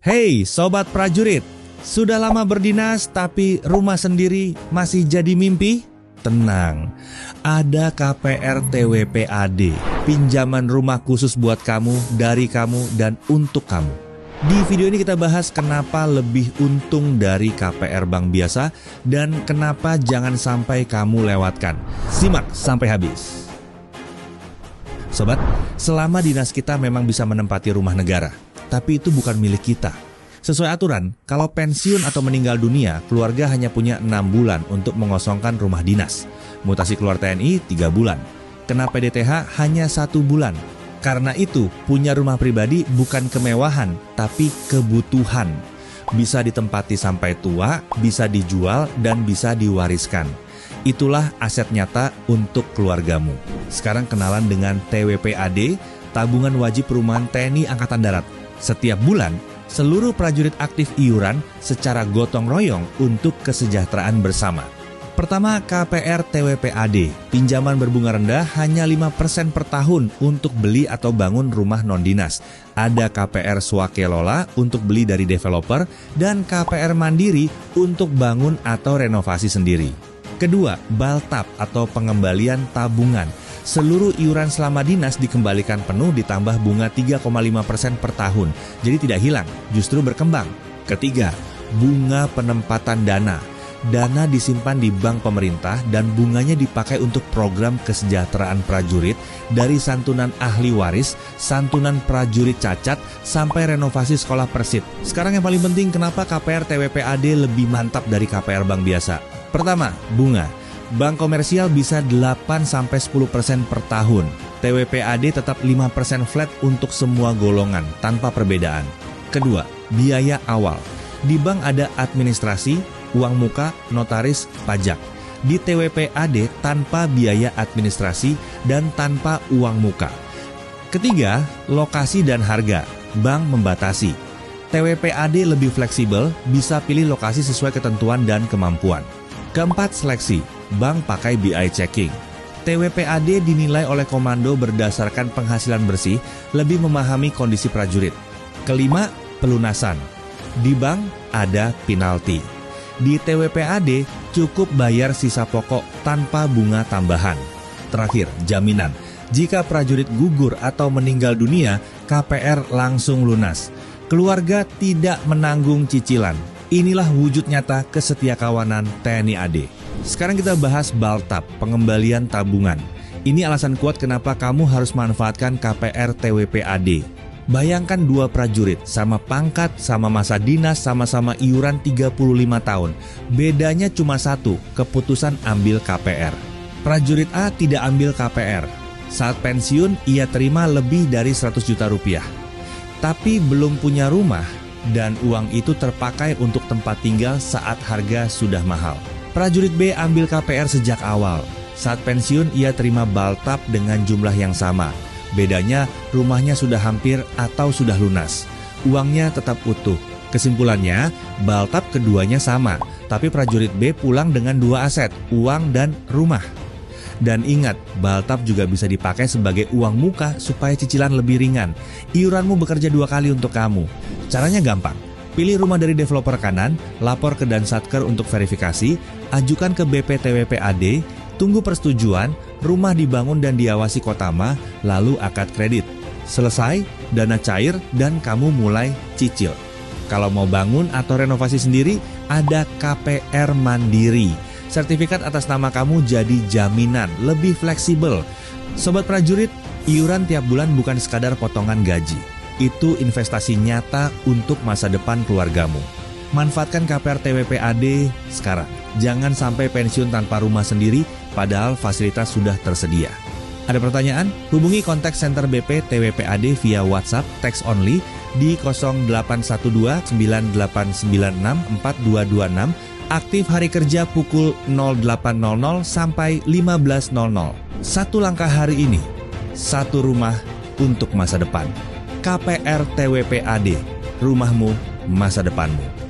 Hey Sobat Prajurit, sudah lama berdinas tapi rumah sendiri masih jadi mimpi? Tenang, ada KPR TWPAD, pinjaman rumah khusus buat kamu, dari kamu, dan untuk kamu. Di video ini kita bahas kenapa lebih untung dari KPR bank biasa dan kenapa jangan sampai kamu lewatkan. Simak sampai habis. Sobat, selama dinas kita memang bisa menempati rumah negara, tapi itu bukan milik kita. Sesuai aturan, kalau pensiun atau meninggal dunia, keluarga hanya punya 6 bulan untuk mengosongkan rumah dinas. Mutasi keluar TNI 3 bulan. Kena PDTH hanya 1 bulan. Karena itu, punya rumah pribadi bukan kemewahan, tapi kebutuhan. Bisa ditempati sampai tua, bisa dijual, dan bisa diwariskan. Itulah aset nyata untuk keluargamu. Sekarang kenalan dengan TWPAD, Tabungan Wajib Perumahan TNI Angkatan Darat. Setiap bulan, seluruh prajurit aktif iuran secara gotong royong untuk kesejahteraan bersama. Pertama, KPR TWPAD, pinjaman berbunga rendah hanya 5% per tahun untuk beli atau bangun rumah non-dinas. Ada KPR Swakelola untuk beli dari developer dan KPR Mandiri untuk bangun atau renovasi sendiri. Kedua, Baltap atau pengembalian tabungan. Seluruh iuran selama dinas dikembalikan penuh ditambah bunga 3,5% per tahun. Jadi tidak hilang, justru berkembang. Ketiga, bunga penempatan dana. Dana disimpan di bank pemerintah dan bunganya dipakai untuk program kesejahteraan prajurit dari santunan ahli waris, santunan prajurit cacat, sampai renovasi sekolah Persib. Sekarang yang paling penting, kenapa KPR TWPAD lebih mantap dari KPR bank biasa? Pertama, bunga. Bank komersial bisa 8-10% per tahun. TWPAD tetap 5% flat untuk semua golongan, tanpa perbedaan. Kedua, biaya awal. Di bank ada administrasi, uang muka, notaris, pajak. Di TWPAD tanpa biaya administrasi dan tanpa uang muka. Ketiga, lokasi dan harga. Bank membatasi. TWPAD lebih fleksibel, bisa pilih lokasi sesuai ketentuan dan kemampuan. Keempat, seleksi. Bank pakai BI checking. TWPAD dinilai oleh komando berdasarkan penghasilan bersih, lebih memahami kondisi prajurit. Kelima, pelunasan. Di bank ada penalti. Di TWPAD cukup bayar sisa pokok tanpa bunga tambahan. Terakhir, jaminan. Jika prajurit gugur atau meninggal dunia, KPR langsung lunas. Keluarga tidak menanggung cicilan. Inilah wujud nyata kesetiakawanan TNI AD. Sekarang kita bahas Baltap, pengembalian tabungan. Ini alasan kuat kenapa kamu harus manfaatkan KPR TWPAD. Bayangkan dua prajurit, sama pangkat, sama masa dinas, sama-sama iuran 35 tahun. Bedanya cuma satu, keputusan ambil KPR. Prajurit A tidak ambil KPR. Saat pensiun, ia terima lebih dari 100 juta rupiah. Tapi belum punya rumah, dan uang itu terpakai untuk tempat tinggal saat harga sudah mahal. Prajurit B ambil KPR sejak awal. Saat pensiun, ia terima Baltap dengan jumlah yang sama. Bedanya, rumahnya sudah hampir atau sudah lunas. Uangnya tetap utuh. Kesimpulannya, Baltap keduanya sama, tapi prajurit B pulang dengan 2 aset, uang dan rumah. Dan ingat, Baltap juga bisa dipakai sebagai uang muka supaya cicilan lebih ringan. Iuranmu bekerja 2 kali untuk kamu. Caranya gampang. Pilih rumah dari developer kanan, lapor ke Dansatker untuk verifikasi, ajukan ke BP TWPAD, tunggu persetujuan, rumah dibangun dan diawasi Kotama, lalu akad kredit. Selesai, dana cair, dan kamu mulai cicil. Kalau mau bangun atau renovasi sendiri, ada KPR Mandiri. Sertifikat atas nama kamu jadi jaminan, lebih fleksibel. Sobat prajurit, iuran tiap bulan bukan sekadar potongan gaji. Itu investasi nyata untuk masa depan keluargamu. Manfaatkan KPR TWPAD sekarang. Jangan sampai pensiun tanpa rumah sendiri, padahal fasilitas sudah tersedia. Ada pertanyaan? Hubungi kontak center BP TWPAD via WhatsApp text only di 0812 9896 4226. Aktif hari kerja pukul 08.00 sampai 15.00. Satu langkah hari ini, satu rumah untuk masa depan. KPR TWPAD, rumahmu, masa depanmu.